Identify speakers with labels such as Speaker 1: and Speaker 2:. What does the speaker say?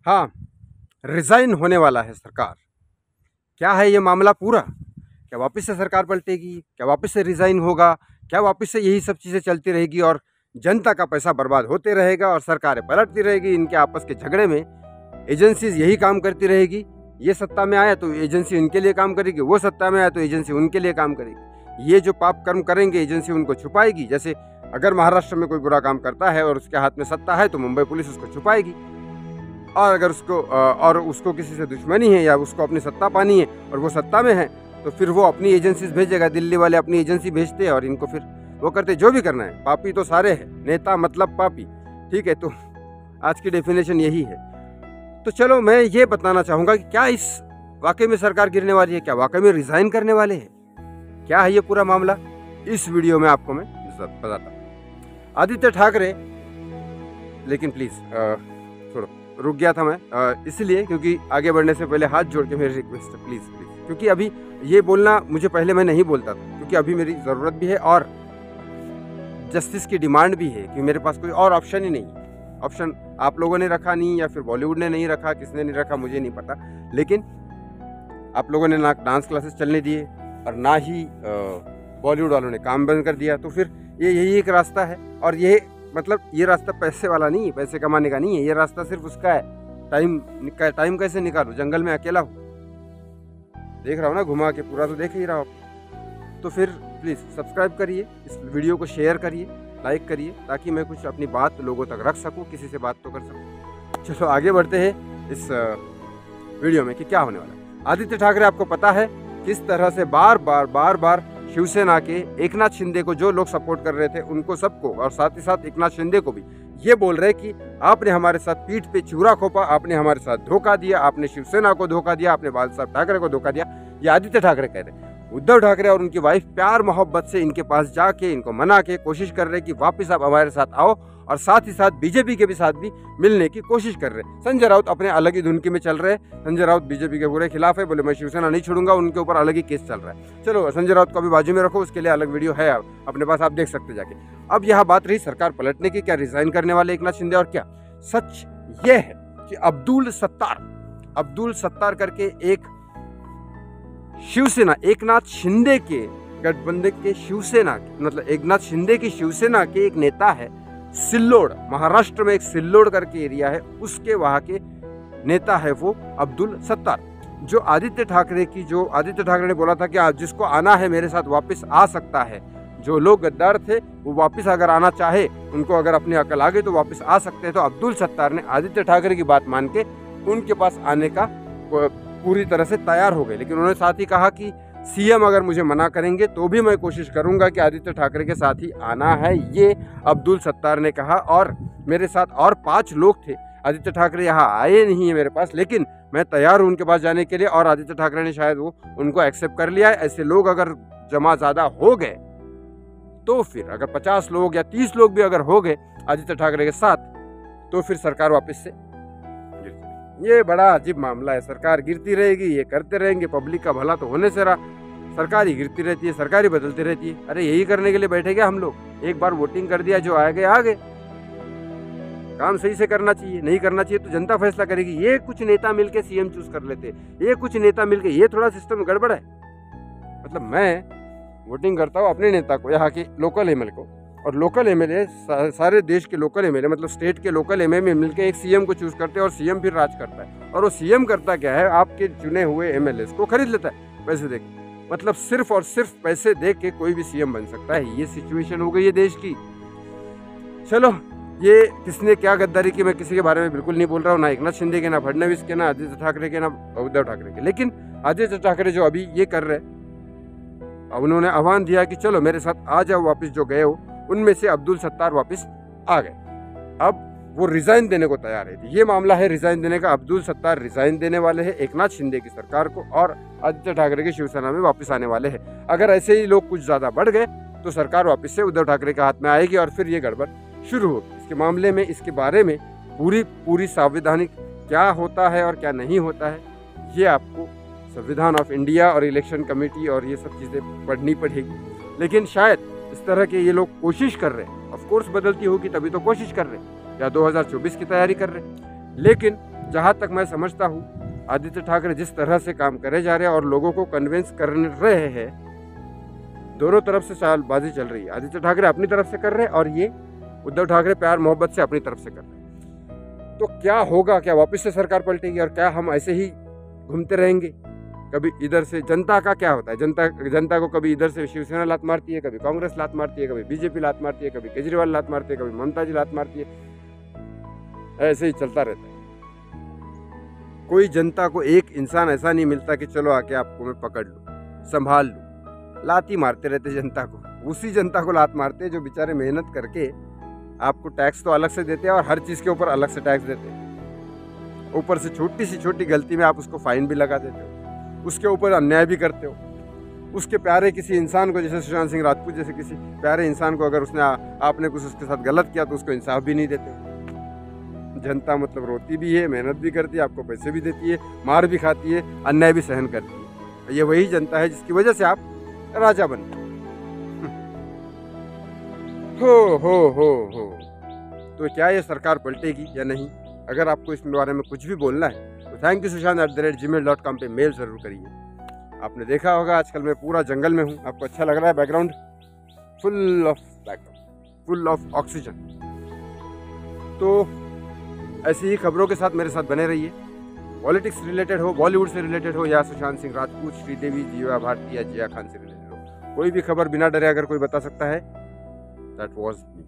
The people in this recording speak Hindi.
Speaker 1: हाँ, रिज़ाइन होने वाला है सरकार। क्या है ये मामला पूरा? क्या वापस से सरकार पलटेगी? क्या वापस से रिज़ाइन होगा? क्या वापस से यही सब चीज़ें चलती रहेगी और जनता का पैसा बर्बाद होते रहेगा और सरकारें पलटती रहेगी? इनके आपस के झगड़े में एजेंसीज यही काम करती रहेगी। ये सत्ता में आया तो एजेंसी उनके लिए काम करेगी, वो सत्ता में आया तो एजेंसी उनके लिए काम करेगी। ये जो पाप कर्म करेंगे एजेंसी उनको छुपाएगी। जैसे अगर महाराष्ट्र में कोई बुरा काम करता है और उसके हाथ में सत्ता है तो मुंबई पुलिस उसको छुपाएगी, और अगर उसको किसी से दुश्मनी है या उसको अपनी सत्ता पानी है और वो सत्ता में है तो फिर वो अपनी एजेंसीज भेजेगा। दिल्ली वाले अपनी एजेंसी भेजते हैं और इनको फिर वो करते जो भी करना है। पापी तो सारे हैं, नेता मतलब पापी। ठीक है, तो आज की डेफिनेशन यही है। तो चलो मैं ये बताना चाहूँगा कि क्या इस वाकई में सरकार गिरने वाली है? क्या वाकई में रिजाइन करने वाले हैं? क्या है ये पूरा मामला? इस वीडियो में आपको मैं बताता हूँ। आदित्य ठाकरे, लेकिन प्लीज़ थोड़ा रुक गया था मैं इसलिए क्योंकि आगे बढ़ने से पहले हाथ जोड़ के मेरी रिक्वेस्ट है, प्लीज़ प्लीज़, क्योंकि अभी ये बोलना मुझे पहले मैं नहीं बोलता था, क्योंकि अभी मेरी ज़रूरत भी है और जस्टिस की डिमांड भी है कि मेरे पास कोई और ऑप्शन ही नहीं है। ऑप्शन आप लोगों ने रखा नहीं, या फिर बॉलीवुड ने नहीं रखा, किसने नहीं रखा मुझे नहीं पता, लेकिन आप लोगों ने ना डांस क्लासेस चलने दिए और ना ही बॉलीवुड वालों ने काम बंद कर दिया। तो फिर यही एक रास्ता है, और ये मतलब ये रास्ता पैसे वाला नहीं है, पैसे कमाने का नहीं है। ये रास्ता सिर्फ उसका है टाइम कैसे निकालूं, जंगल में अकेला हूँ, देख रहा हूँ ना घुमा के, पूरा तो देख ही रहा हूँ। तो फिर प्लीज़ सब्सक्राइब करिए, इस वीडियो को शेयर करिए, लाइक करिए, ताकि मैं कुछ अपनी बात लोगों तक रख सकूं, किसी से बात तो कर सकूं। चलो आगे बढ़ते हैं इस वीडियो में कि क्या होने वाला है। आदित्य ठाकरे, आपको पता है किस तरह से बार बार शिवसेना के एकनाथ शिंदे को, जो लोग सपोर्ट कर रहे थे उनको सबको, और साथ ही साथ एकनाथ शिंदे को भी ये बोल रहे कि आपने हमारे साथ पीठ पे चूरा खोपा, आपने हमारे साथ धोखा दिया, आपने शिवसेना को धोखा दिया, आपने बाल साहब ठाकरे को धोखा दिया। ये आदित्य ठाकरे कह रहे हैं। उद्धव ठाकरे और उनकी वाइफ प्यार मोहब्बत से इनके पास जाके इनको मना के कोशिश कर रहे कि वापस आप हमारे साथ आओ, और साथ ही साथ बीजेपी के भी साथ भी मिलने की कोशिश कर रहे हैं। संजय राउत अपने अलग ही धुनकी में चल रहे हैं। संजय राउत बीजेपी के पूरे खिलाफ है, बोले मैं शिवसेना नहीं छोड़ूंगा, उनके ऊपर अलग ही केस चल रहा है। चलो संजय राउत को भी बाजू में रखो, उसके लिए अलग वीडियो है अपने पास, आप देख सकते जाके। अब यह बात रही सरकार पलटने की, क्या रिजाइन करने वाले एकनाथ शिंदे, और क्या सच ये है कि अब्दुल सत्तार करके एक शिवसेना, एकनाथ शिंदे के गठबंधन के शिवसेना के, मतलब एकनाथ शिंदे की शिवसेना के एक नेता है, सिल्लोड, महाराष्ट्र में एक सिल्लोड करके एरिया है, उसके वहां के नेता है वो अब्दुल सत्तार। जो आदित्य ठाकरे ने बोला था कि आप जिसको आना है मेरे साथ वापस आ सकता है। जो लोग गद्दार थे वो वापस अगर आना चाहे, उनको अगर अपनी अकल आ गई तो वापस आ सकते हैं। तो अब्दुल सत्तार ने आदित्य ठाकरे की बात मान के उनके पास आने का पूरी तरह से तैयार हो गए। लेकिन उन्होंने साथ ही कहा कि सीएम अगर मुझे मना करेंगे तो भी मैं कोशिश करूंगा कि आदित्य ठाकरे के साथ ही आना है, ये अब्दुल सत्तार ने कहा। और मेरे साथ और 5 लोग थे, आदित्य ठाकरे यहाँ आए नहीं है मेरे पास, लेकिन मैं तैयार हूँ उनके पास जाने के लिए। और आदित्य ठाकरे ने शायद वो उनको एक्सेप्ट कर लिया है। ऐसे लोग अगर जमा ज़्यादा हो गए तो फिर अगर 50 लोग या 30 लोग भी अगर हो गए आदित्य ठाकरे के साथ, तो फिर सरकार वापस से, ये बड़ा अजीब मामला है। सरकार गिरती रहेगी, ये करते रहेंगे, पब्लिक का भला तो होने से रहा, सरकार ही गिरती रहती है, सरकार ही बदलती रहती है। अरे यही करने के लिए बैठे क्या हम लोग? एक बार वोटिंग कर दिया, जो आ गए। काम सही से करना चाहिए, नहीं करना चाहिए तो जनता फैसला करेगी। ये कुछ नेता मिलके सीएम चूज कर लेते, ये कुछ नेता मिलके, ये थोड़ा सिस्टम गड़बड़ है। मतलब मैं वोटिंग करता हूँ अपने नेता को, यहाँ के लोकल एमएलए को, और लोकल एमएलए सारे देश के लोकल एमएलए, मतलब स्टेट के लोकल एमएलए मिलकर एक सीएम को चूज करते हैं, और सीएम फिर राज करता है। और वो सीएम करता क्या है, आपके चुने हुए एमएलए को खरीद लेता है पैसे दे के। मतलब सिर्फ और सिर्फ पैसे दे के कोई भी सीएम बन सकता है। ये सिचुएशन हो गई है देश की। चलो, ये किसने क्या गद्दारी की मैं किसी के बारे में बिल्कुल नहीं बोल रहा हूँ, ना एकनाथ शिंदे के, ना फडणवीस के, ना आदित्य ठाकरे के, ना उद्धव ठाकरे के। लेकिन आदित्य ठाकरे जो अभी ये कर रहे, उन्होंने आह्वान दिया कि चलो मेरे साथ आ जाओ वापस, जो गए हो उनमें से अब्दुल सत्तार वापस आ गए। अब वो रिजाइन देने को तैयार है। ये मामला है रिजाइन देने का। अब्दुल सत्तार रिजाइन देने वाले हैं एकनाथ शिंदे की सरकार को, और आदित्य ठाकरे की शिवसेना में वापस आने वाले हैं। अगर ऐसे ही लोग कुछ ज्यादा बढ़ गए तो सरकार वापस से उद्धव ठाकरे के हाथ में आएगी, और फिर ये गड़बड़ शुरू होगी। इसके मामले में, इसके बारे में पूरी संवैधानिक क्या होता है और क्या नहीं होता है, ये आपको संविधान ऑफ इंडिया और इलेक्शन कमेटी और ये सब चीज़ें पढ़नी पड़ेगी। लेकिन शायद इस तरह के ये लोग कोशिश कर रहे हैं, ऑफ कोर्स बदलती होगी तभी तो कोशिश कर रहे हैं, या 2024 की तैयारी कर रहे हैं। लेकिन जहाँ तक मैं समझता हूँ, आदित्य ठाकरे जिस तरह से काम करे जा रहे हैं और लोगों को कन्विंस कर रहे हैं, दोनों तरफ से चालबाजी चल रही है। आदित्य ठाकरे अपनी तरफ से कर रहे हैं और ये उद्धव ठाकरे प्यार मोहब्बत से अपनी तरफ से कर रहे हैं। तो क्या होगा? क्या वापस से सरकार पलटेगी और क्या हम ऐसे ही घूमते रहेंगे? कभी इधर से जनता का क्या होता है, जनता को कभी इधर से शिवसेना लात मारती है, कभी कांग्रेस लात मारती है, कभी बीजेपी लात मारती है, कभी केजरीवाल लात मारती है, कभी ममता जी लात मारती है। ऐसे ही चलता रहता है। कोई जनता को एक इंसान ऐसा नहीं मिलता कि चलो आके आपको मैं पकड़ लूँ, संभाल लूँ। लात ही मारते रहते जनता को। उसी जनता को लात मारते हैं जो बेचारे मेहनत करके आपको टैक्स तो अलग से देते हैं और हर चीज़ के ऊपर अलग से टैक्स देते हैं। ऊपर से छोटी सी छोटी गलती में आप उसको फाइन भी लगा देते हो, उसके ऊपर अन्याय भी करते हो। उसके प्यारे किसी इंसान को, जैसे सुशांत सिंह राजपूत जैसे किसी प्यारे इंसान को अगर आपने कुछ उसके साथ गलत किया तो उसको इंसाफ भी नहीं देते हो। जनता मतलब रोती भी है, मेहनत भी करती है, आपको पैसे भी देती है, मार भी खाती है, अन्याय भी सहन करती है। ये वही जनता है जिसकी वजह से आप राजा बनते हो। तो क्या ये सरकार पलटेगी या नहीं? अगर आपको इस बारे में कुछ भी बोलना है तो thankyousushan@gmail.com पे मेल जरूर करिए। आपने देखा होगा आजकल मैं पूरा जंगल में हूँ। आपको अच्छा लग रहा है बैकग्राउंड? Full of oxygen. तो ऐसी ही खबरों के साथ मेरे साथ बने रहिए। पॉलिटिक्स रिलेटेड हो, बॉलीवुड से रिलेटेड हो, या सुशांत सिंह राजपूत, श्रीदेवी, जीवा भारती या जिया खान से रिलेटेड हो, कोई भी खबर बिना डरे अगर कोई बता सकता है, दैट वाज मी।